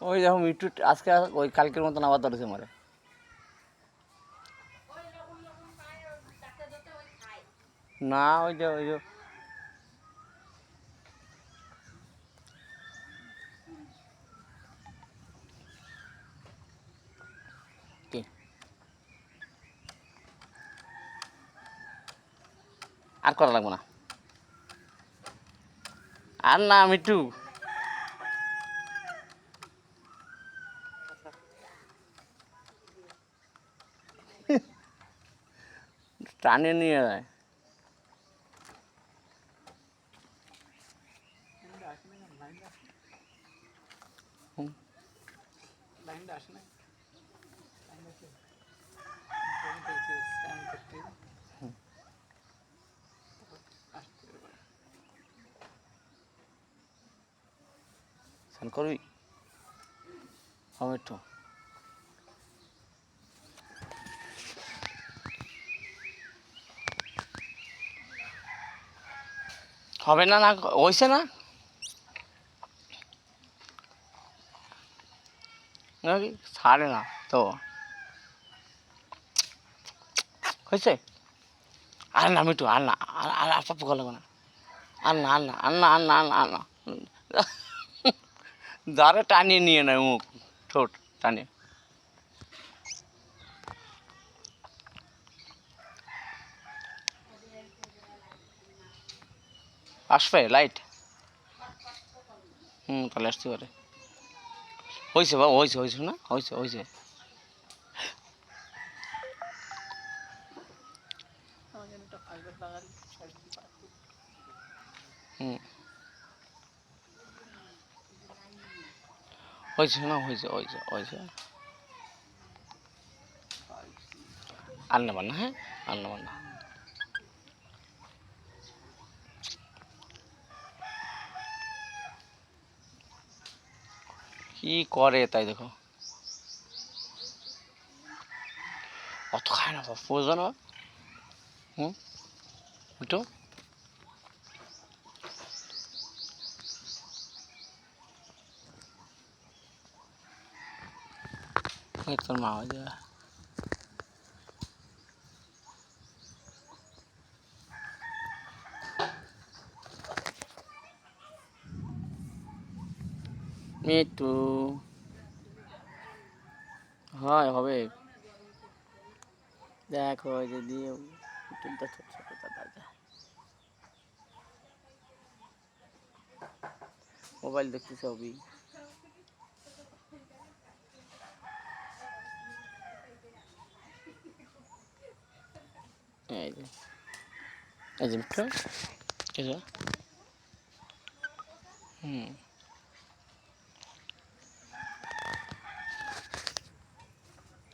ওই দেখো মিট্টু আজকে ওই কালকের মতন আবার ধরেছে মারে। না ওই যে কি আর করা লাগবে না, আর না মিট্টু টানে নিয়ে যায়। স্নান করবি হবে একটু, হবে না, না হয়েছে না নাকি ছাড়ে না তো হয়েছে। আর না মিটু আর না, আর আর আর পাপ্পু গেল না, আর না আর না আর না আর না আর না আর না দাঁড়ে টানিয়ে নিয়ে নেয় মুখ ঠোঁট টানিয়ে। আসবে লাইট, তাহলে আসতে পারে। হয়েছে বাবা, হয়েছে হয়েছে না, হয়েছে হয়েছে। হয়েছে না, হয়েছে হয়েছে হয়েছে। আর নেবার না, হ্যাঁ আর নেবার না। কি করে তাই দেখো, অত খায় না বাবা, বুঝলো না। একটু তোর মা হয়ে যাবে। মিটু হয় হবে, দেখো যদি ছোট ছোট দাদা মোবাইল দেখতেছে অবি। এই যে এই যে মিটু এই যে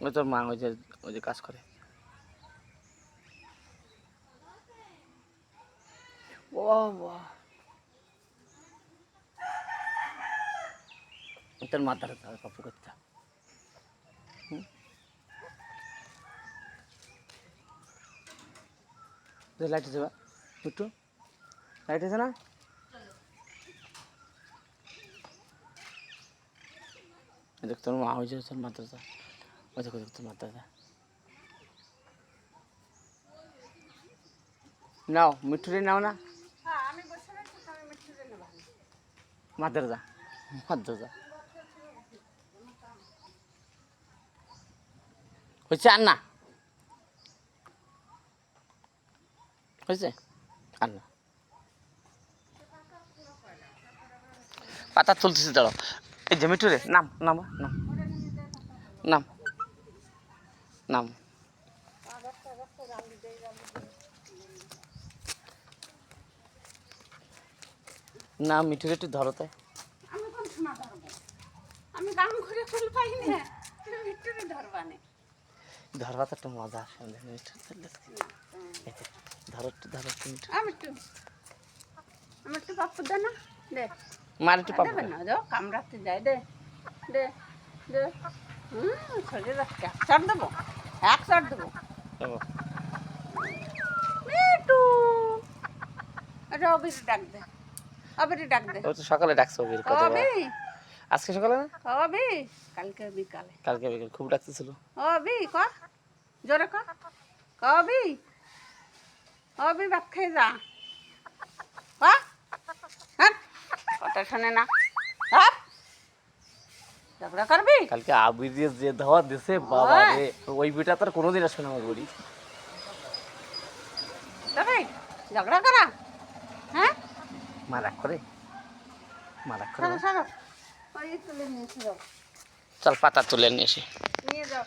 ওই তোর মা ওই যে কাজ করে। ও বাহ, তোর মাথার কাপড় করতে লাইট আছে বা একটু লাইট আছে না, দেখ তোর মা হয়েছে তোর মাদ্রাসা, ওই দেখো দেখ তোর মাদ্রাসা। নাও মিঠুরে নাও না, মাদ্রাসা মাদ্রাসা হয়েছে আর না, হয়েছে আর না। পাতা তুলতেছে দাঁড়াও, এই যে মিঠুরে নাম নাম নাম নাম নাম। না মিঠুরে একটু ধরো তাই, আমি কোন সময় ধরবো, আমি গান ঘুরে ফুল পাই না, তুমি মিট্টুরে ধরবা না। ধরবা তো একটা মজা আসে মিঠু ধরো একটু ধরো একটু মিঠু। আমি একটু পাপ্পু দে না, দে মার একটু পাবো দেবে না, যাও কামড়াতে যায়, দে দে দে। শরীর রাখতে এক চড় দেবো, এক চড় দেবো। মিটু এটা অবির ডাক দে, অবির ডাক দে। ও তো সকালে ডাকছো অবি আজকে সকালে না ও বি কালকে বিকালে কালকে বিকেল খুব ডাকতেছিল। ও বি ক জোরে ক বি ও বি ভাত খেয়ে যা ক হ্যাঁ কথা শোনে না হ্যাঁ ঝগড়া করবি কালকে আবির দিয়ে যে ধাওয়া দিছে বাবা রে, ওই বিটা তার কোনোদিন আসবে না আমার বাড়ি। তবে ঝগড়া করা হ্যাঁ মারাক করে মারাক করে সরো সরো ওই তুলে নিয়ে এসে যাও চল পাতা তুলে নিয়ে এসে নিয়ে যাও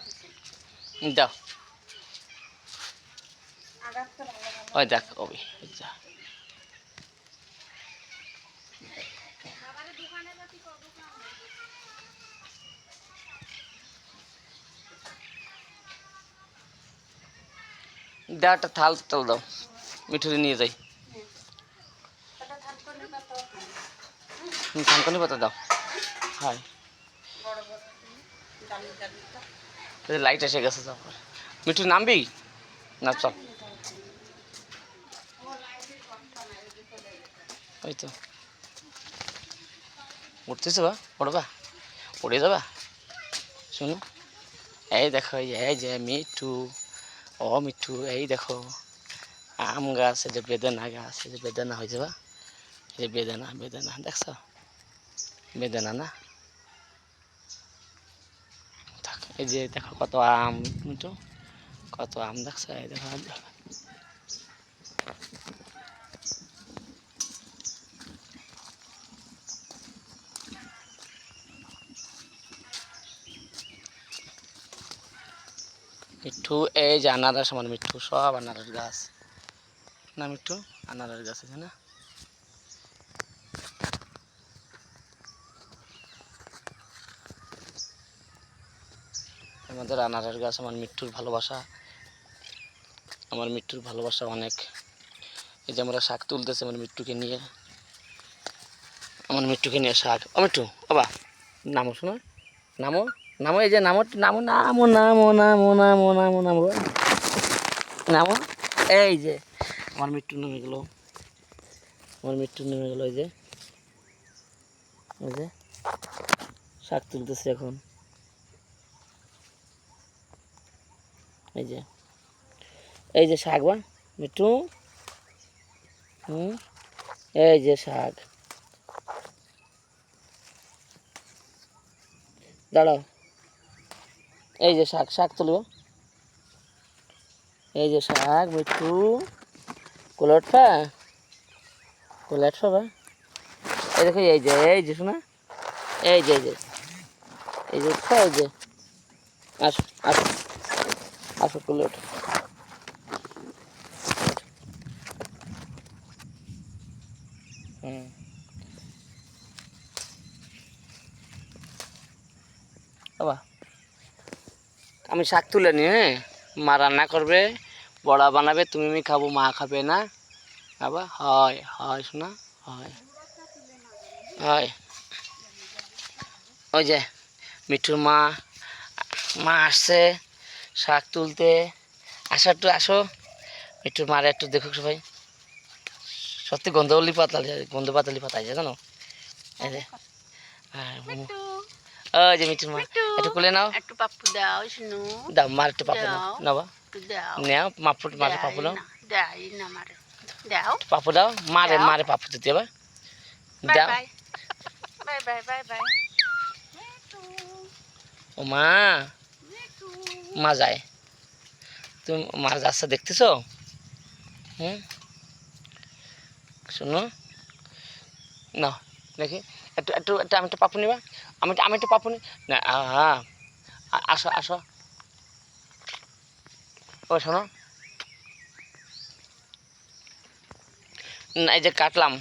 দাও। আগাতে ভালো ভালো ওই দেখ ওই যা দাও একটা থাল তাল দাও, মিঠুরে নিয়ে যাই। এটা থাল করে কত থানকনি পাতা দাও। হয় বড় বড় ডালি ডালিটা লাইট এসে গেছে, যাও মিঠু নামবি না চল। ওই তো উঠতেছে বা পড়বা পড়ে যাবা। শুনো এই দেখো এই যে মিঠু, ও মিঠু এই দেখো আম গাছ, এই যে বেদানা গাছ, এই যে বেদানা হয়েছে বা, এই যে বেদানা বেদানা দেখছ বেদানা না। এই যে দেখো কত আম মিঠু, কত আম দেখছ, এই দেখো মিঠু। এই যে আনারস আমার মিঠু, সব আনারস গাছ না মিঠু, আনারস গাছ আছে না। আমাদের আনারস গাছ, আমার মিঠুর ভালোবাসা, আমার মিঠুর ভালোবাসা অনেক। এই যে আমরা শাক তুলতেছি আমার মিঠুকে নিয়ে, আমার মিঠুকে নিয়ে শাক। ও মিঠু বাবা নামো, শোনো নামো নামো, এই যে নামো নামো নামো নামো নামো নামো নামো নামো নামো। এই যে আমার মিঠু নেমে গেল, আমার মিঠু নেমে গেল। এই যে শাক তুলতেছে এখন। এই যে শাক বা মিঠু, এই যে শাক, দাঁড়াও, এই যে শাক, শাক তুলব, এই যে শাক মিঠু, কোলে উঠবা কোলে উঠবা বা। এই দেখো এই যে শোনা, এই যে এই যে উঠবা, এই যে আসো আসো আসো কোলে ওঠো। বাবা আমি শাক তুলে নি, হ্যাঁ মা রান্না করবে, বড়া বানাবে, তুমি আমি খাবো, মা খাবে না বাবা। হয় হয় শোনা, হয় হয়। ওই যে মিঠুর মা মা আসছে শাক তুলতে, আসো একটু আসো, মিঠুর মারে একটু দেখো সবাই। সত্যি গন্ধবল্লি পাতা, গন্ধ পাতালি পাতা আছে জানো। এই যে হ্যাঁ ওই যে মিঠুর মা, একটু কোলে নাও, একটু পাপ্পু দাও শুনু দাও মার একটু পাপু নাও, নাও দাও নেও মাপু, মারে পাপু নাও, দাই না মারে দাও পাপু দাও, মারে দাও। মারে পাপু দিতে হবে, বাই দাও। Bye bye bye bye bye ও মা, মা যায়, তুমি মা যাচ্ছে দেখতেছ। শোনো না দেখি একটু একটু একটু আমি একটু পাপু নিবা, আমি একটু পাপু নি না। হ্যাঁ আসো আসো, ও শোনো না, এই যে কাটলাম,